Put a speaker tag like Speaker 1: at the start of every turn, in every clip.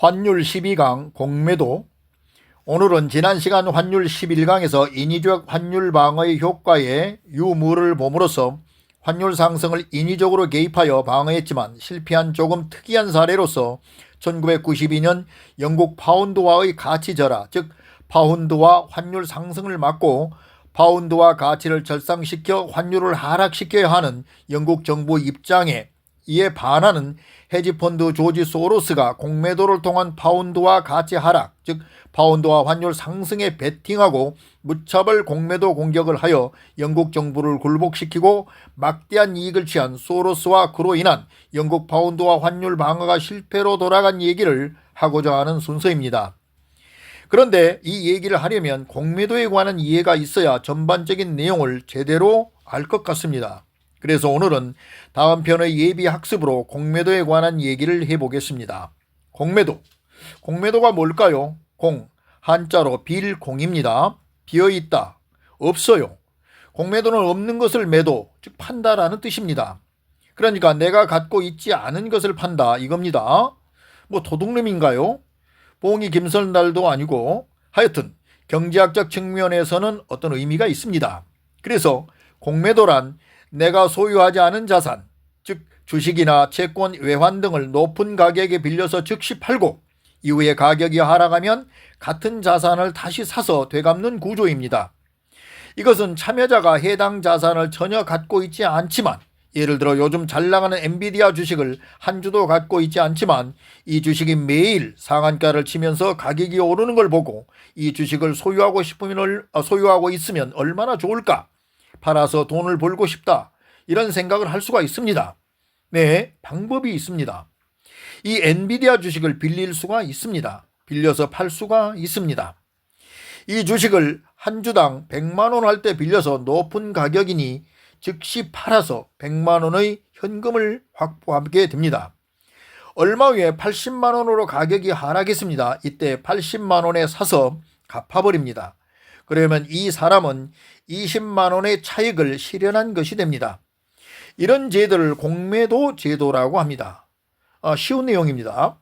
Speaker 1: 환율 12강 공매도. 오늘은 지난 시간 환율 11강에서 인위적 환율 방어의 효과에 유무를 봄으로써 환율 상승을 인위적으로 개입하여 방어했지만 실패한 조금 특이한 사례로서 1992년 영국 파운드화의 가치 절하, 즉 파운드화 환율 상승을 막고 파운드화 가치를 절상시켜 환율을 하락시켜야 하는 영국 정부 입장에 이에 반하는 헤지펀드 조지 소로스가 공매도를 통한 파운드화 가치 하락, 즉 파운드화 환율 상승에 베팅하고 무차별 공매도 공격을 하여 영국 정부를 굴복시키고 막대한 이익을 취한 소로스와 그로 인한 영국 파운드화 환율 방어가 실패로 돌아간 얘기를 하고자 하는 순서입니다. 그런데 이 얘기를 하려면 공매도에 관한 이해가 있어야 전반적인 내용을 제대로 알 것 같습니다. 그래서 오늘은 다음 편의 예비 학습으로 공매도에 관한 얘기를 해보겠습니다. 공매도가 뭘까요? 한자로 빌공입니다. 비어있다, 없어요. 공매도는 없는 것을 매도, 즉 판다라는 뜻입니다. 그러니까 내가 갖고 있지 않은 것을 판다 이겁니다. 도둑놈인가요? 봉이 김설날도 아니고 하여튼 경제학적 측면에서는 어떤 의미가 있습니다. 그래서 공매도란 내가 소유하지 않은 자산, 즉 주식이나 채권, 외환 등을 높은 가격에 빌려서 즉시 팔고 이후에 가격이 하락하면 같은 자산을 다시 사서 되갚는 구조입니다. 이것은 참여자가 해당 자산을 전혀 갖고 있지 않지만, 예를 들어 요즘 잘 나가는 엔비디아 주식을 한 주도 갖고 있지 않지만 이 주식이 매일 상한가를 치면서 가격이 오르는 걸 보고 이 주식을 소유하고 있으면 얼마나 좋을까? 팔아서 돈을 벌고 싶다, 이런 생각을 할 수가 있습니다. 네, 방법이 있습니다. 이 엔비디아 주식을 빌릴 수가 있습니다. 빌려서 팔 수가 있습니다. 이 주식을 한 주당 100만 원 할 때 빌려서 높은 가격이니 즉시 팔아서 100만 원의 현금을 확보하게 됩니다. 얼마 후에 80만 원으로 가격이 하락했습니다. 이때 80만 원에 사서 갚아버립니다. 그러면 이 사람은 20만 원의 차익을 실현한 것이 됩니다. 이런 제도를 공매도 제도라고 합니다. 쉬운 내용입니다.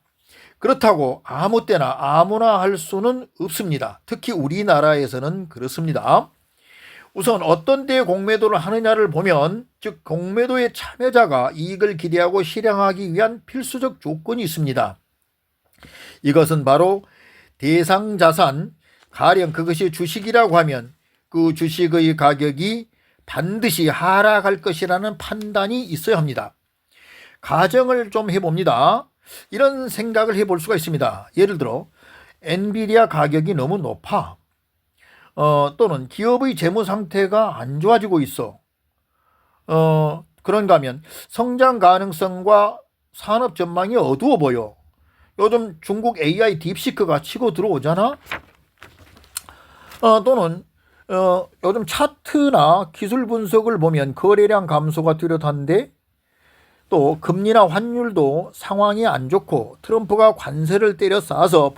Speaker 1: 그렇다고 아무 때나 아무나 할 수는 없습니다. 특히 우리나라에서는 그렇습니다. 우선 어떤 때에 공매도를 하느냐를 보면, 즉 공매도의 참여자가 이익을 기대하고 실행하기 위한 필수적 조건이 있습니다. 이것은 바로 대상 자산, 가령 그것이 주식이라고 하면 그 주식의 가격이 반드시 하락할 것이라는 판단이 있어야 합니다. 가정을 좀 해봅니다. 이런 생각을 해볼 수가 있습니다. 예를 들어 엔비디아 가격이 너무 높아, 또는 기업의 재무 상태가 안 좋아지고 있어. 그런가 하면 성장 가능성과 산업 전망이 어두워 보여. 요즘 중국 AI 딥시크가 치고 들어오잖아. 또는 요즘 차트나 기술 분석을 보면 거래량 감소가 뚜렷한데, 또 금리나 환율도 상황이 안 좋고 트럼프가 관세를 때려 쌓아서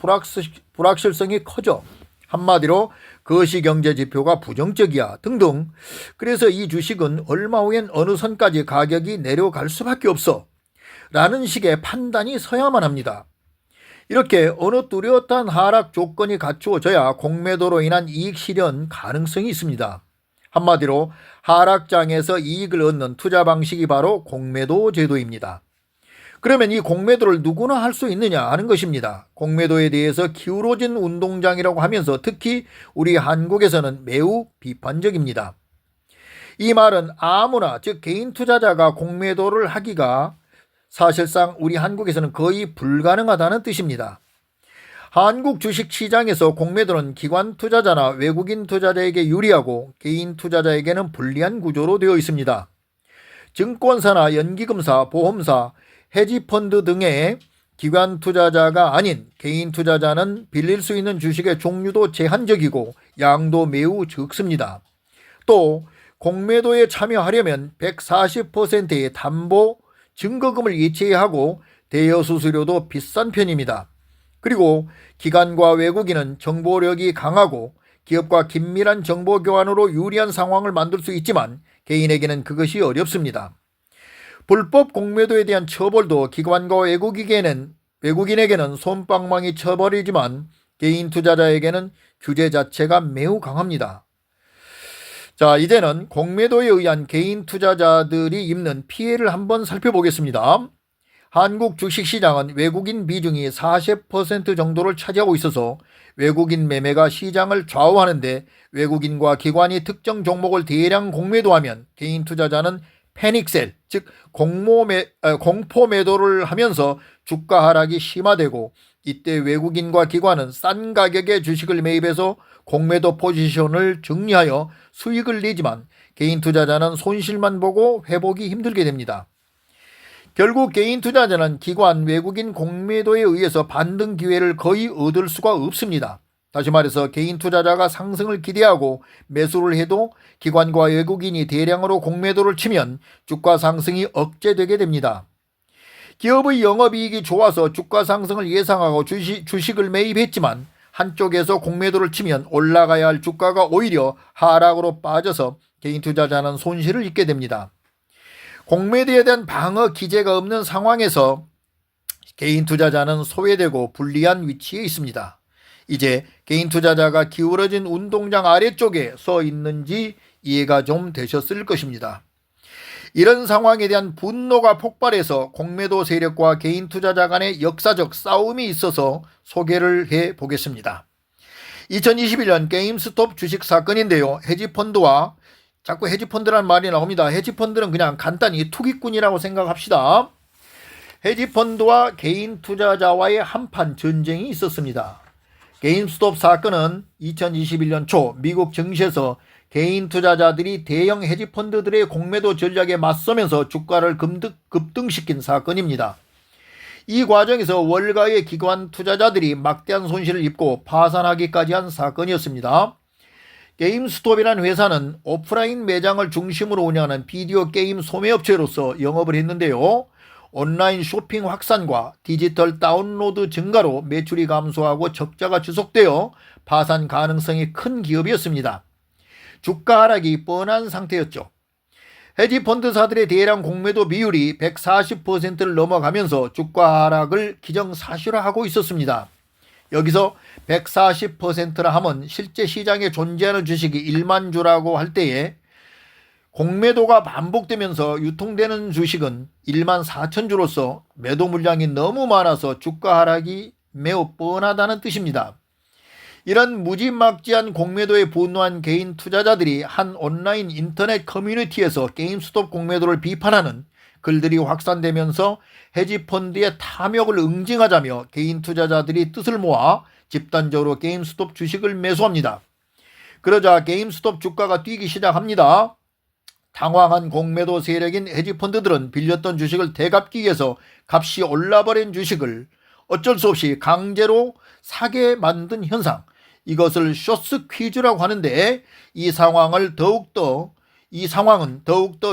Speaker 1: 불확실성이 커져. 한마디로 거시경제 지표가 부정적이야 등등. 그래서 이 주식은 얼마 후엔 어느 선까지 가격이 내려갈 수밖에 없어 라는 식의 판단이 서야만 합니다. 이렇게 어느 뚜렷한 하락 조건이 갖추어져야 공매도로 인한 이익 실현 가능성이 있습니다. 한마디로 하락장에서 이익을 얻는 투자 방식이 바로 공매도 제도입니다. 그러면 이 공매도를 누구나 할 수 있느냐 하는 것입니다. 공매도에 대해서 기울어진 운동장이라고 하면서 특히 우리 한국에서는 매우 비판적입니다. 이 말은 아무나, 즉 개인 투자자가 공매도를 하기가 사실상 우리 한국에서는 거의 불가능하다는 뜻입니다. 한국 주식시장에서 공매도는 기관 투자자나 외국인 투자자에게 유리하고 개인 투자자에게는 불리한 구조로 되어 있습니다. 증권사나 연기금사, 보험사, 헤지펀드 등의 기관 투자자가 아닌 개인 투자자는 빌릴 수 있는 주식의 종류도 제한적이고 양도 매우 적습니다. 또 공매도에 참여하려면 140%의 담보 증거금을 예치해야 하고 대여 수수료도 비싼 편입니다. 그리고 기관과 외국인은 정보력이 강하고 기업과 긴밀한 정보 교환으로 유리한 상황을 만들 수 있지만 개인에게는 그것이 어렵습니다. 불법 공매도에 대한 처벌도 기관과 외국인에게는 외국인에게는 솜방망이 쳐버리지만 개인 투자자에게는 규제 자체가 매우 강합니다. 자, 이제는 공매도에 의한 개인 투자자들이 입는 피해를 한번 살펴보겠습니다. 한국 주식시장은 외국인 비중이 40% 정도를 차지하고 있어서 외국인 매매가 시장을 좌우하는데, 외국인과 기관이 특정 종목을 대량 공매도하면 개인 투자자는 패닉셀, 즉 공포 매도를 하면서 주가 하락이 심화되고, 이때 외국인과 기관은 싼 가격의 주식을 매입해서 공매도 포지션을 정리하여 수익을 내지만 개인 투자자는 손실만 보고 회복이 힘들게 됩니다. 결국 개인 투자자는 기관, 외국인 공매도에 의해서 반등 기회를 거의 얻을 수가 없습니다. 다시 말해서 개인 투자자가 상승을 기대하고 매수를 해도 기관과 외국인이 대량으로 공매도를 치면 주가 상승이 억제되게 됩니다. 기업의 영업이익이 좋아서 주가 상승을 예상하고 주식을 매입했지만 한쪽에서 공매도를 치면 올라가야 할 주가가 오히려 하락으로 빠져서 개인 투자자는 손실을 입게 됩니다. 공매도에 대한 방어 기제가 없는 상황에서 개인 투자자는 소외되고 불리한 위치에 있습니다. 이제 개인 투자자가 기울어진 운동장 아래쪽에 서 있는지 이해가 좀 되셨을 것입니다. 이런 상황에 대한 분노가 폭발해서 공매도 세력과 개인 투자자 간의 역사적 싸움이 있어서 소개를 해 보겠습니다. 2021년 게임스톱 주식 사건인데요. 헤지펀드와, 자꾸 헤지펀드라는 말이 나옵니다. 헤지펀드는 그냥 간단히 투기꾼이라고 생각합시다. 헤지펀드와 개인 투자자와의 한판 전쟁이 있었습니다. 게임스톱 사건은 2021년 초 미국 증시에서 개인 투자자들이 대형 헤지펀드들의 공매도 전략에 맞서면서 주가를 급등시킨 사건입니다. 이 과정에서 월가의 기관 투자자들이 막대한 손실을 입고 파산하기까지 한 사건이었습니다. 게임스톱이라는 회사는 오프라인 매장을 중심으로 운영하는 비디오 게임 소매업체로서 영업을 했는데요. 온라인 쇼핑 확산과 디지털 다운로드 증가로 매출이 감소하고 적자가 지속되어 파산 가능성이 큰 기업이었습니다. 주가 하락이 뻔한 상태였죠. 헤지펀드사들의 대량 공매도 비율이 140%를 넘어가면서 주가 하락을 기정사실화하고 있었습니다. 여기서 140%라 하면 실제 시장에 존재하는 주식이 1만 주라고 할 때에 공매도가 반복되면서 유통되는 주식은 1만 4천 주로서 매도 물량이 너무 많아서 주가 하락이 매우 뻔하다는 뜻입니다. 이런 무지막지한 공매도에 분노한 개인 투자자들이 한 온라인 인터넷 커뮤니티에서 게임스톱 공매도를 비판하는 글들이 확산되면서 헤지펀드의 탐욕을 응징하자며 개인 투자자들이 뜻을 모아 집단적으로 게임스톱 주식을 매수합니다. 그러자 게임스톱 주가가 뛰기 시작합니다. 당황한 공매도 세력인 헤지펀드들은 빌렸던 주식을 되갚기 위해서 값이 올라버린 주식을 어쩔 수 없이 강제로 사게 만든 현상, 이것을 쇼스 퀴즈라고 하는데, 이 상황은 더욱더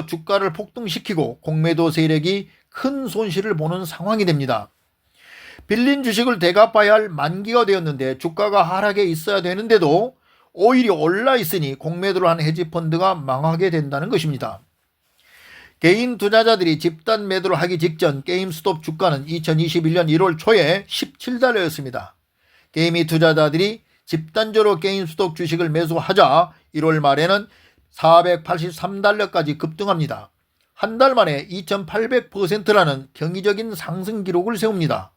Speaker 1: 주가를 폭등시키고 공매도 세력이 큰 손실을 보는 상황이 됩니다. 빌린 주식을 되갚아야 할 만기가 되었는데 주가가 하락에 있어야 되는데도 오히려 올라 있으니 공매도를 한 헤지펀드가 망하게 된다는 것입니다. 개인 투자자들이 집단 매도를 하기 직전 게임스톱 주가는 2021년 1월 초에 $17였습니다. 개인 투자자들이 집단적으로 게임스톱 주식을 매수하자 1월 말에는 $483까지 급등합니다. 한 달 만에 2800%라는 경이적인 상승 기록을 세웁니다.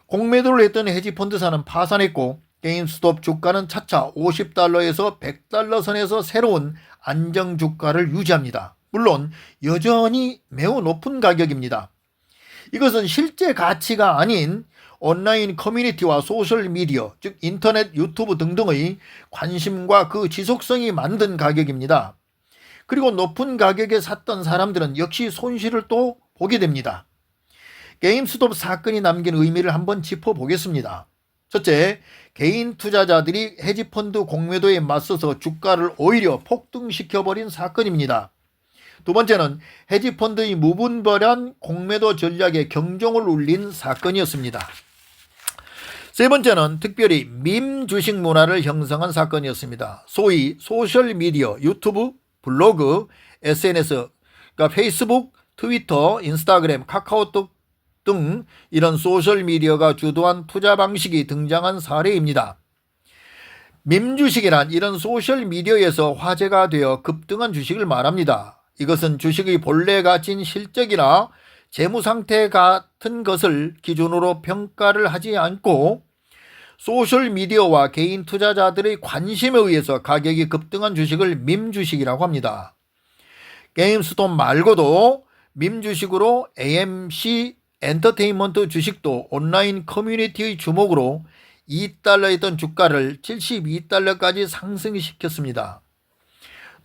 Speaker 1: 공매도를 했던 헤지펀드사는 파산했고 게임스톱 주가는 차차 $50에서 $100 선에서 새로운 안정 주가를 유지합니다. 물론 여전히 매우 높은 가격입니다. 이것은 실제 가치가 아닌 온라인 커뮤니티와 소셜미디어, 즉 인터넷, 유튜브 등등의 관심과 그 지속성이 만든 가격입니다. 그리고 높은 가격에 샀던 사람들은 역시 손실을 또 보게 됩니다. 게임스톱 사건이 남긴 의미를 한번 짚어보겠습니다. 첫째, 개인 투자자들이 헤지펀드 공매도에 맞서서 주가를 오히려 폭등시켜버린 사건입니다. 두 번째는 헤지펀드의 무분별한 공매도 전략에 경종을 울린 사건이었습니다. 세 번째는 특별히 밈 주식 문화를 형성한 사건이었습니다. 소위 소셜미디어, 유튜브, 블로그, SNS, 그러니까 페이스북, 트위터, 인스타그램, 카카오톡 등 이런 소셜미디어가 주도한 투자 방식이 등장한 사례입니다. 밈주식이란 이런 소셜미디어에서 화제가 되어 급등한 주식을 말합니다. 이것은 주식의 본래 가진 실적이나 재무상태 같은 것을 기준으로 평가를 하지 않고 소셜미디어와 개인 투자자들의 관심에 의해서 가격이 급등한 주식을 밈주식이라고 합니다. 게임스톱 말고도 밈주식으로 AMC 엔터테인먼트 주식도 온라인 커뮤니티의 주목으로 $2였던 주가를 $72까지 상승시켰습니다.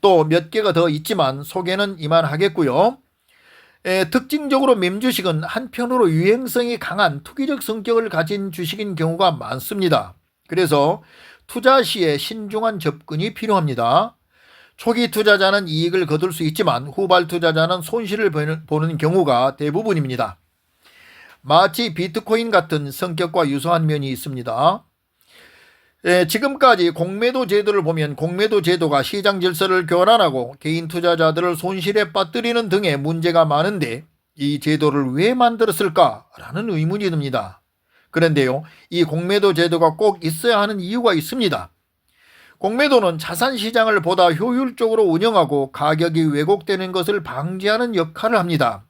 Speaker 1: 또 몇 개가 더 있지만 소개는 이만하겠고요. 특징적으로 밈주식은 한편으로 유행성이 강한 투기적 성격을 가진 주식인 경우가 많습니다. 그래서 투자 시에 신중한 접근이 필요합니다. 초기 투자자는 이익을 거둘 수 있지만 후발 투자자는 손실을 보는 경우가 대부분입니다. 마치 비트코인 같은 성격과 유사한 면이 있습니다. 지금까지 공매도 제도를 보면 공매도 제도가 시장 질서를 교란하고 개인 투자자들을 손실에 빠뜨리는 등의 문제가 많은데 이 제도를 왜 만들었을까라는 의문이 듭니다. 그런데요, 이 공매도 제도가 꼭 있어야 하는 이유가 있습니다. 공매도는 자산 시장을 보다 효율적으로 운영하고 가격이 왜곡되는 것을 방지하는 역할을 합니다.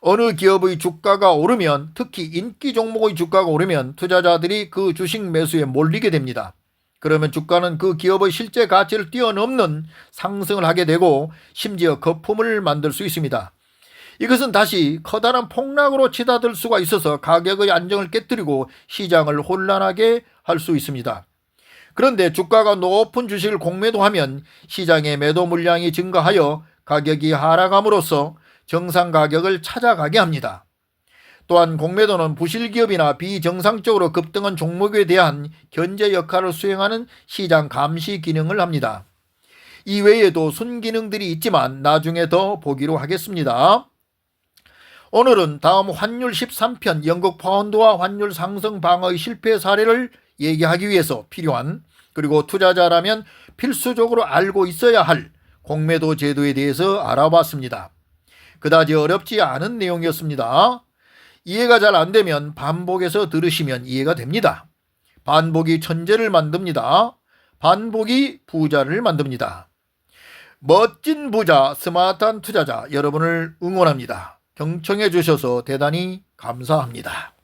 Speaker 1: 어느 기업의 주가가 오르면, 특히 인기 종목의 주가가 오르면 투자자들이 그 주식 매수에 몰리게 됩니다. 그러면 주가는 그 기업의 실제 가치를 뛰어넘는 상승을 하게 되고 심지어 거품을 만들 수 있습니다. 이것은 다시 커다란 폭락으로 치닫을 수가 있어서 가격의 안정을 깨뜨리고 시장을 혼란하게 할 수 있습니다. 그런데 주가가 높은 주식을 공매도하면 시장의 매도 물량이 증가하여 가격이 하락함으로써 정상 가격을 찾아가게 합니다. 또한 공매도는 부실기업이나 비정상적으로 급등한 종목에 대한 견제 역할을 수행하는 시장 감시 기능을 합니다. 이외에도 순기능들이 있지만 나중에 더 보기로 하겠습니다. 오늘은 다음 환율 13편 영국 파운드와 환율 상승 방어의 실패 사례를 얘기하기 위해서 필요한, 그리고 투자자라면 필수적으로 알고 있어야 할 공매도 제도에 대해서 알아봤습니다. 그다지 어렵지 않은 내용이었습니다. 이해가 잘 안 되면 반복해서 들으시면 이해가 됩니다. 반복이 천재를 만듭니다. 반복이 부자를 만듭니다. 멋진 부자, 스마트한 투자자 여러분을 응원합니다. 경청해 주셔서 대단히 감사합니다.